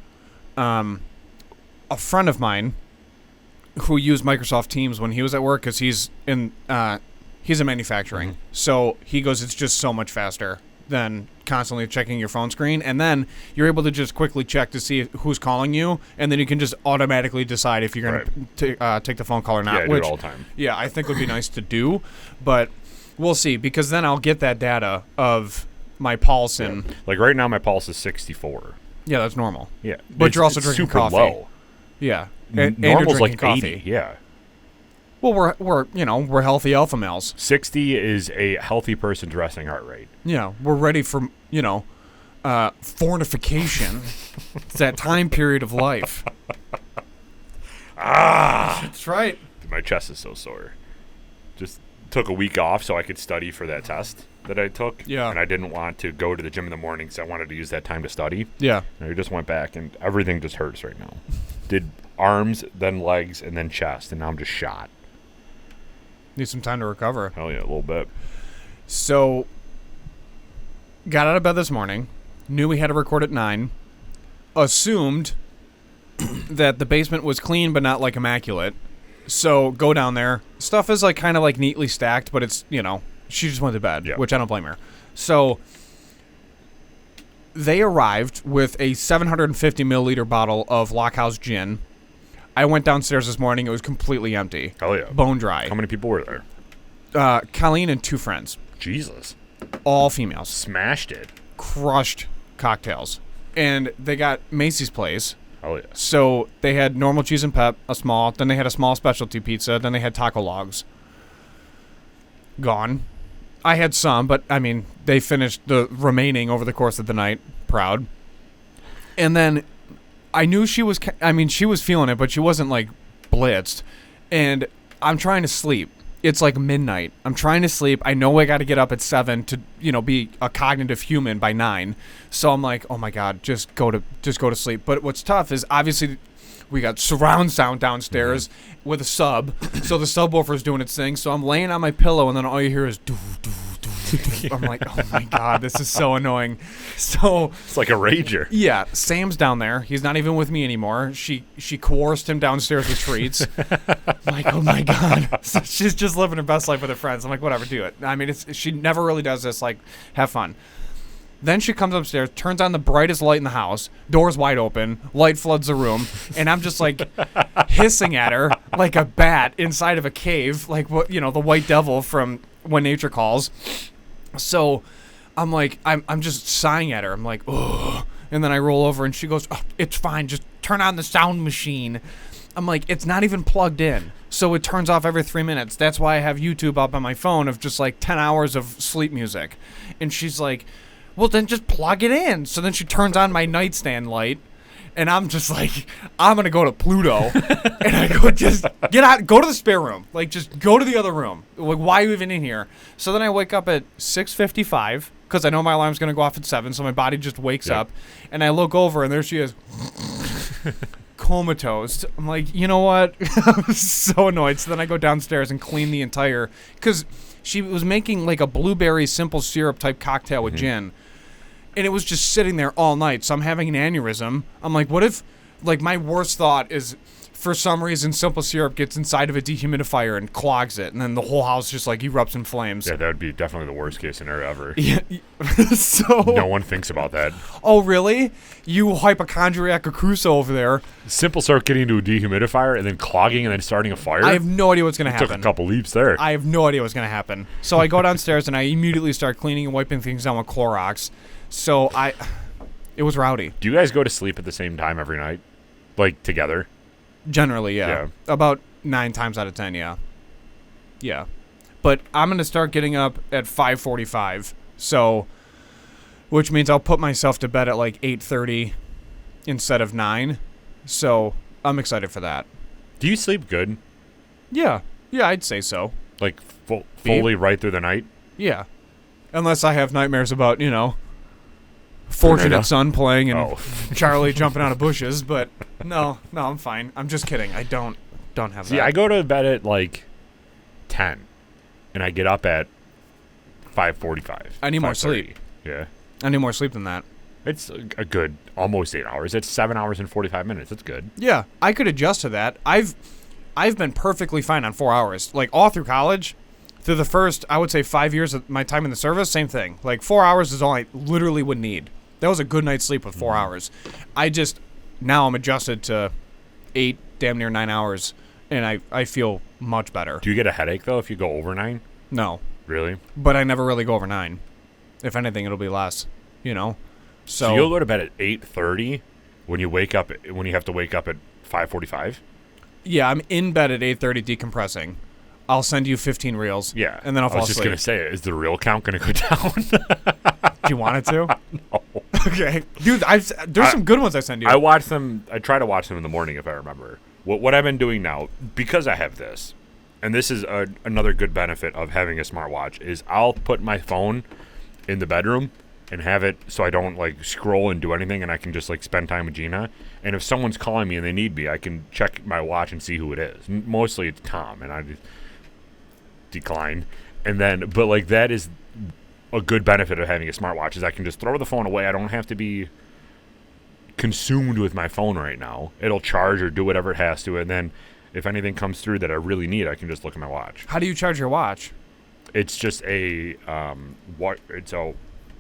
Speaker 2: A friend of mine who used Microsoft Teams when he was at work, because he's in manufacturing. Mm-hmm. So he goes, it's just so much faster than constantly checking your phone screen. And then you're able to just quickly check to see who's calling you, and then you can just automatically decide if you're going to take the phone call or not.
Speaker 1: Yeah, I do it all the time.
Speaker 2: Yeah, I think would be nice to do, but we'll see, because then I'll get that data of my pulse and...
Speaker 1: Yeah. Like right now, my pulse is 64.
Speaker 2: Yeah, that's normal.
Speaker 1: Yeah.
Speaker 2: But you're also drinking
Speaker 1: super
Speaker 2: coffee.
Speaker 1: Low.
Speaker 2: Yeah.
Speaker 1: Normal's
Speaker 2: you're drinking
Speaker 1: like
Speaker 2: coffee.
Speaker 1: 80. Yeah.
Speaker 2: Well, we're healthy alpha males.
Speaker 1: 60 is a healthy person's resting heart rate.
Speaker 2: Yeah, we're ready for, fornication. It's that time period of life. That's right.
Speaker 1: My chest is so sore. Just took a week off so I could study for that test that I took.
Speaker 2: Yeah.
Speaker 1: And I didn't want to go to the gym in the morning, so I wanted to use that time to study.
Speaker 2: Yeah.
Speaker 1: And I just went back, and everything just hurts right now. Did arms, then legs, and then chest, and now I'm just shot.
Speaker 2: Need some time to recover.
Speaker 1: Hell yeah, a little bit.
Speaker 2: So, got out of bed this morning, knew we had to record at 9, assumed that the basement was clean but not, like, immaculate. So, go down there. Stuff is, like, kind of, like, neatly stacked, but it's, she just went to bed, which I don't blame her. So, they arrived with a 750 milliliter bottle of Lockhouse gin. I went downstairs this morning. It was completely empty.
Speaker 1: Hell yeah.
Speaker 2: Bone dry.
Speaker 1: How many people were there?
Speaker 2: Colleen and 2 friends.
Speaker 1: Jesus.
Speaker 2: All females.
Speaker 1: Smashed it.
Speaker 2: Crushed cocktails. And they got Macy's Place.
Speaker 1: Oh, yeah.
Speaker 2: So they had normal cheese and pep, a small. Then they had a small specialty pizza. Then they had taco logs. Gone. I had some, but, they finished the remaining over the course of the night. Proud. And then I knew she was feeling it, but she wasn't, like, blitzed. And I'm trying to sleep. It's like midnight. I'm trying to sleep. I know I got to get up at 7 to, be a cognitive human by 9. So I'm like, oh my God, just go to sleep. But what's tough is obviously we got surround sound downstairs with a sub. So the subwoofer's doing its thing. So I'm laying on my pillow and then all you hear is doo, doo, doo, doo. I'm like, oh my God, this is so annoying. So
Speaker 1: it's like a rager.
Speaker 2: Yeah, Sam's down there. He's not even with me anymore. She coerced him downstairs with treats. I'm like, oh my God. So she's just living her best life with her friends. I'm like, whatever, do it. She never really does this. Like, have fun. Then she comes upstairs, turns on the brightest light in the house, door's wide open, light floods the room, and I'm just like hissing at her like a bat inside of a cave, like what the white devil from When Nature Calls. So I'm like, I'm just sighing at her. I'm like, oh, and then I roll over and she goes, oh, it's fine, just turn on the sound machine. I'm like, it's not even plugged in. So it turns off every 3 minutes. That's why I have YouTube up on my phone of just like 10 hours of sleep music. And she's like, well, then just plug it in. So then she turns on my nightstand light, and I'm just like, I'm going to go to Pluto. And I go, just get out, go to the spare room. Like, just go to the other room. Like, why are you even in here? So then I wake up at 6:55, because I know my alarm's going to go off at 7, so my body just wakes up. And I look over, and there she is, comatose. I'm like, you know what? I'm so annoyed. So then I go downstairs and clean the entire, because she was making, like, a blueberry simple syrup type cocktail with gin. And it was just sitting there all night. So I'm having an aneurysm. I'm like, what if, like, my worst thought is for some reason simple syrup gets inside of a dehumidifier and clogs it. And then the whole house just, like, erupts in flames.
Speaker 1: Yeah, that would be definitely the worst case scenario ever.
Speaker 2: Yeah. So.
Speaker 1: No one thinks about that.
Speaker 2: Oh, really? You hypochondriac Crusoe over there.
Speaker 1: Simple syrup getting into a dehumidifier and then clogging and then starting a fire?
Speaker 2: I have no idea what's going to happen.
Speaker 1: Took a couple leaps there.
Speaker 2: I have no idea what's going to happen. So I go downstairs and I immediately start cleaning and wiping things down with Clorox. So it was rowdy.
Speaker 1: Do you guys go to sleep at the same time every night? Like, together?
Speaker 2: Generally, yeah. About 9 times out of 10, yeah. Yeah. But I'm going to start getting up at 5:45. So, which means I'll put myself to bed at like 8:30 instead of 9. So, I'm excited for that.
Speaker 1: Do you sleep good?
Speaker 2: Yeah. Yeah, I'd say so.
Speaker 1: Like, fully right through the night?
Speaker 2: Yeah. Unless I have nightmares about, Fortunate Son playing and Charlie jumping out of bushes, but no, I'm fine. I'm just kidding. I don't have that.
Speaker 1: See, I go to bed at like 10, and I get up at 5:45.
Speaker 2: I need more sleep.
Speaker 1: Yeah.
Speaker 2: I need more sleep than that.
Speaker 1: It's a good almost 8 hours. It's 7 hours and 45 minutes. That's good.
Speaker 2: Yeah, I could adjust to that. I've been perfectly fine on 4 hours. Like, all through college, through the first, I would say, 5 years of my time in the service, same thing. Like, 4 hours is all I literally would need. That was a good night's sleep with 4 hours. Now I'm adjusted to 8, damn near 9 hours, and I feel much better.
Speaker 1: Do you get a headache, though, if you go over 9?
Speaker 2: No.
Speaker 1: Really?
Speaker 2: But I never really go over 9. If anything, it'll be less, So
Speaker 1: you'll go to bed at 8:30 when you have to wake up at 5:45?
Speaker 2: Yeah, I'm in bed at 8:30 decompressing. I'll send you 15 reels.
Speaker 1: Yeah.
Speaker 2: And then I'll fall
Speaker 1: I was just
Speaker 2: asleep.
Speaker 1: going to say, is the reel count going to go down?
Speaker 2: Do you want it to?
Speaker 1: No.
Speaker 2: Okay. Dude, there's some good ones I send you.
Speaker 1: I watch them. I try to watch them in the morning if I remember. What I've been doing now, because I have this, and this is another good benefit of having a smartwatch, is I'll put my phone in the bedroom and have it so I don't like scroll and do anything, and I can just like spend time with Gina. And if someone's calling me and they need me, I can check my watch and see who it is. Mostly it's Tom, and I just decline. And then, but like that is a good benefit of having a smartwatch is I can just throw the phone away. I don't have to be consumed with my phone right now. It'll charge or do whatever it has to, and then if anything comes through that I really need, I can just look at my watch.
Speaker 2: How do you charge your watch?
Speaker 1: It's just it's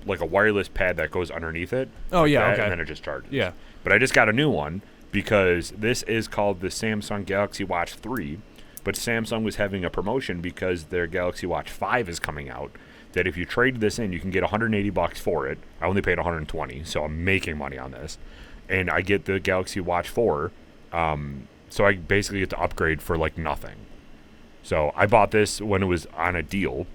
Speaker 1: like a wireless pad that goes underneath it.
Speaker 2: Oh, yeah,
Speaker 1: that,
Speaker 2: okay.
Speaker 1: And then it just charges.
Speaker 2: Yeah.
Speaker 1: But I just got a new one because this is called the Samsung Galaxy Watch 3, but Samsung was having a promotion because their Galaxy Watch 5 is coming out, that if you trade this in, you can get $180 for it. I only paid $120, so I'm making money on this. And I get the Galaxy Watch 4, so I basically get to upgrade for like nothing. So I bought this when it was on a deal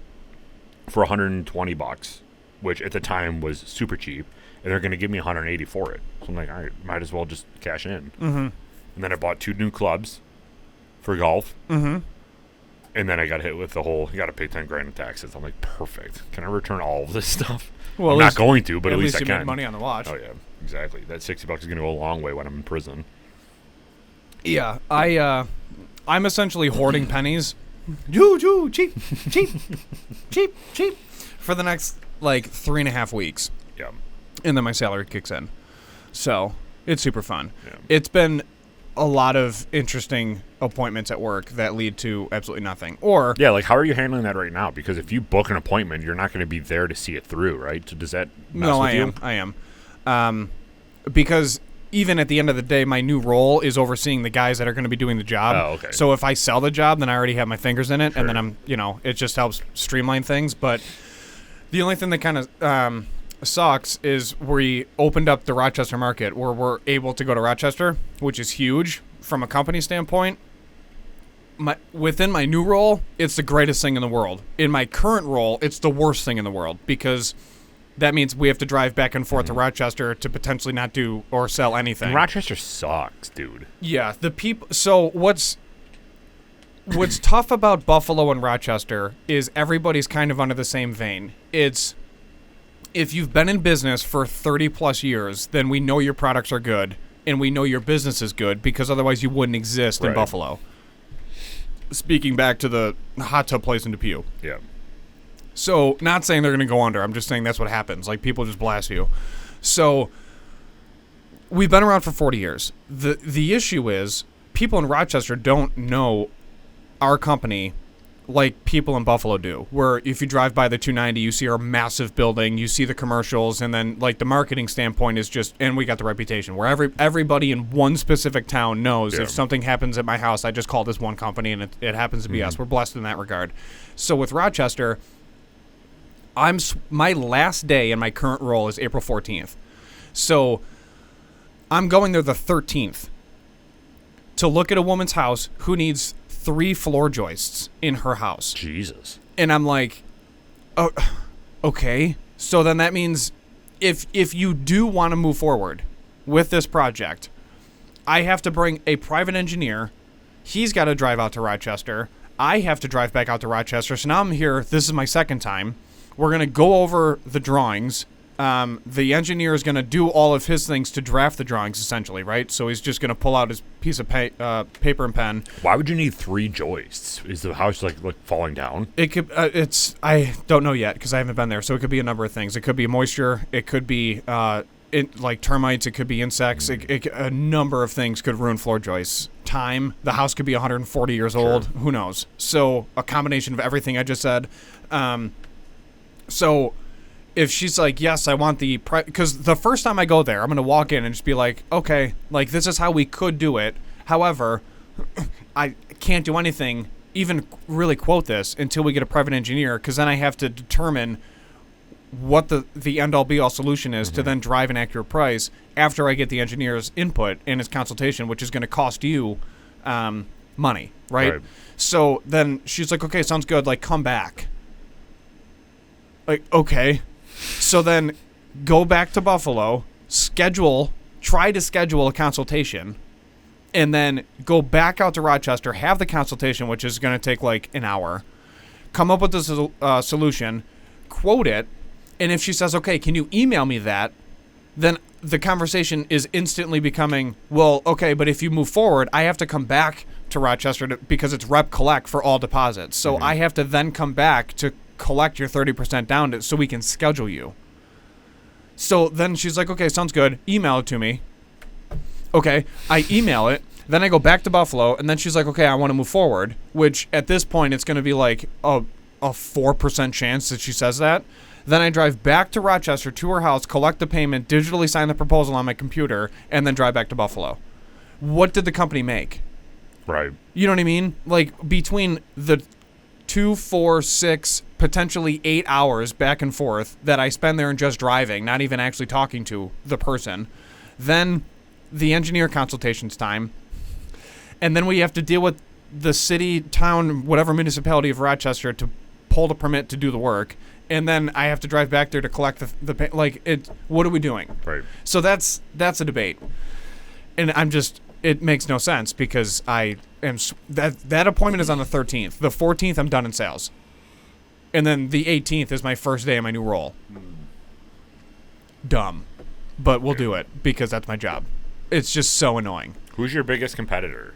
Speaker 1: for $120, which at the time was super cheap, and they're going to give me $180 for it. So I'm like, all right, might as well just cash in.
Speaker 2: Mm-hmm.
Speaker 1: And then I bought 2 new clubs for golf.
Speaker 2: Mm-hmm.
Speaker 1: And then I got hit with the whole, you got to pay $10,000 in taxes. I'm like, perfect. Can I return all of this stuff?
Speaker 2: Well,
Speaker 1: I'm not going to, but at least I
Speaker 2: you
Speaker 1: can.
Speaker 2: made money on the watch.
Speaker 1: Oh, yeah, exactly. That $60 is going to go a long way when I'm in prison.
Speaker 2: Yeah, I'm essentially hoarding pennies. Cheap, cheap, cheap, cheap. For the next, like, 3.5 weeks.
Speaker 1: Yeah.
Speaker 2: And then my salary kicks in. So, it's super fun.
Speaker 1: Yeah.
Speaker 2: It's been a lot of interesting appointments at work that lead to absolutely nothing. Or
Speaker 1: Yeah, like, how are you handling that right now? Because if you book an appointment, you're not going to be there to see it through, right? So does that mess with you?
Speaker 2: I am. Because even at the end of the day, my new role is overseeing the guys that are going to be doing the job.
Speaker 1: Oh, okay.
Speaker 2: So if I sell the job, then I already have my fingers in it,
Speaker 1: Sure.
Speaker 2: and then I'm, it just helps streamline things. But the only thing that kind of sucks is we opened up the Rochester market where we're able to go to Rochester, which is huge from a company standpoint. Within my new role, it's the greatest thing in the world. In my current role, it's the worst thing in the world because that means we have to drive back and forth to Rochester to potentially not do or sell anything.
Speaker 1: And Rochester sucks, dude.
Speaker 2: Yeah, the people. So what's tough about Buffalo and Rochester is everybody's kind of under the same vein. It's if you've been in business for 30 plus years, then we know your products are good and we know your business is good because otherwise you wouldn't exist in
Speaker 1: Right.
Speaker 2: Buffalo. Speaking back to the hot tub place in Depew.
Speaker 1: Yeah.
Speaker 2: So, not saying they're going to go under. I'm just saying that's what happens. Like, people just blast you. So, we've been around for 40 years. The issue is people in Rochester don't know our company like people in Buffalo do. Where if you drive by the 290, you see our massive building, you see the commercials, and then, like, the marketing standpoint is just, and we got the reputation, where everybody in one specific town knows if something happens at my house, I just call this one company, and it happens to be us. We're blessed in that regard. So, with Rochester, my last day in my current role is April 14th. So I'm going there the 13th to look at a woman's house who needs 3 floor joists in her house.
Speaker 1: Jesus.
Speaker 2: And I'm like, oh, okay. So then that means if you do want to move forward with this project, I have to bring a private engineer. He's got to drive out to Rochester. I have to drive back out to Rochester. So now I'm here. This is my second time. We're going to go over the drawings. The engineer is going to do all of his things to draft the drawings, essentially, right? So he's just going to pull out his piece of paper and pen.
Speaker 1: Why would you need 3 joists? Is the house like falling down?
Speaker 2: It could. I don't know yet because I haven't been there. So it could be a number of things. It could be moisture. It could be like termites. It could be insects. A number of things could ruin floor joists. Time. The house could be 140 years old. Who knows? So a combination of everything I just said. So if she's like, yes, I want the because the first time I go there, I'm going to walk in and just be like, okay, like this is how we could do it. However, I can't do anything, even really quote this until we get a private engineer, because then I have to determine what the end-all be-all solution is to then drive an accurate price after I get the engineer's input and his consultation, which is going to cost you money, right? So then she's like, okay, sounds good. Like, come back. Like, okay. So then go back to Buffalo, try to schedule a consultation, and then go back out to Rochester, have the consultation, which is going to take like an hour, come up with a solution, quote it, and if she says, okay, can you email me that, then the conversation is instantly becoming, well, okay, but if you move forward, I have to come back to Rochester because it's rep collect for all deposits. So I have to then come back to collect your 30% down so we can schedule you. So then she's like, okay, sounds good. Email it to me. Okay, I email it. Then I go back to Buffalo, and then she's like, okay, I want to move forward, which at this point it's going to be like a 4% chance that she says that. Then I drive back to Rochester to her house, collect the payment, digitally sign the proposal on my computer, and then drive back to Buffalo. What did the company make?
Speaker 1: Right.
Speaker 2: You know what I mean? Like, between the 2, 4, 6, potentially 8 hours back and forth that I spend there and just driving, not even actually talking to the person, then the engineer consultation's time, and then we have to deal with the city, town, whatever municipality of Rochester to pull the permit to do the work, and then I have to drive back there to collect the like, it. What are we doing?
Speaker 1: Right.
Speaker 2: So that's a debate, and it makes no sense because I am that appointment is on the 13th. The 14th I'm done in sales, and then the 18th is my first day in my new role. Dumb, but we'll do it because that's my job. It's just so annoying.
Speaker 1: Who's your biggest competitor?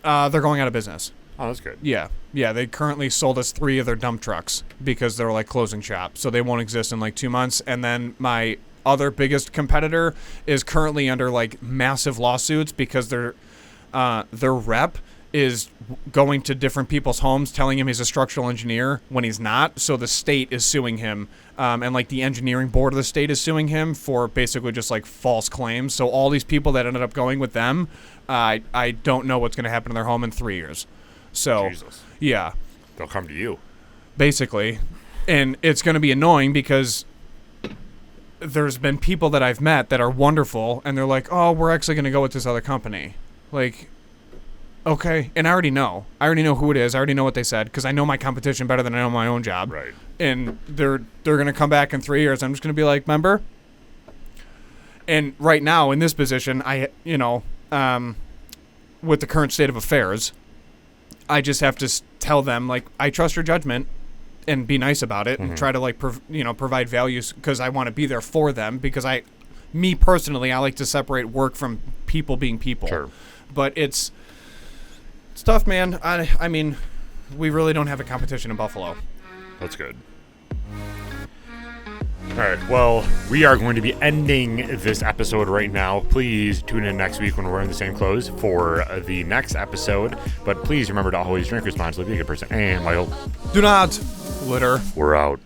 Speaker 2: They're going out of business.
Speaker 1: Oh, that's good.
Speaker 2: Yeah. They currently sold us 3 of their dump trucks because they're like closing shop, so they won't exist in like 2 months. And then my other biggest competitor is currently under like massive lawsuits because their rep is going to different people's homes telling him he's a structural engineer when he's not. So the state is suing him, and like the engineering board of the state is suing him for basically just like false claims. So all these people that ended up going with them, I don't know what's going to happen in their home in 3 years. So
Speaker 1: Jesus.
Speaker 2: Yeah,
Speaker 1: They'll come to you.
Speaker 2: basically, and it's going to be annoying because there's been people that I've met that are wonderful, and they're like, oh, we're actually going to go with this other company. Like, okay, and I already know who it is. I already know what they said because I know my competition better than I know my own job.
Speaker 1: Right.
Speaker 2: And they're going to come back in 3 years. I'm just going to be like, member. And right now in this position, with the current state of affairs, I just have to tell them, like, I trust your judgment and be nice about it and try to like provide values because I want to be there for them because me personally, I like to separate work from people being people.
Speaker 1: Sure.
Speaker 2: But it's tough, man. I mean, we really don't have a competition in Buffalo.
Speaker 1: That's good. All right, well, we are going to be ending this episode right now. Please tune in next week when we're wearing the same clothes for the next episode. But please remember to always drink responsibly, be a good person, and Michael,
Speaker 2: Do not litter.
Speaker 1: we're out.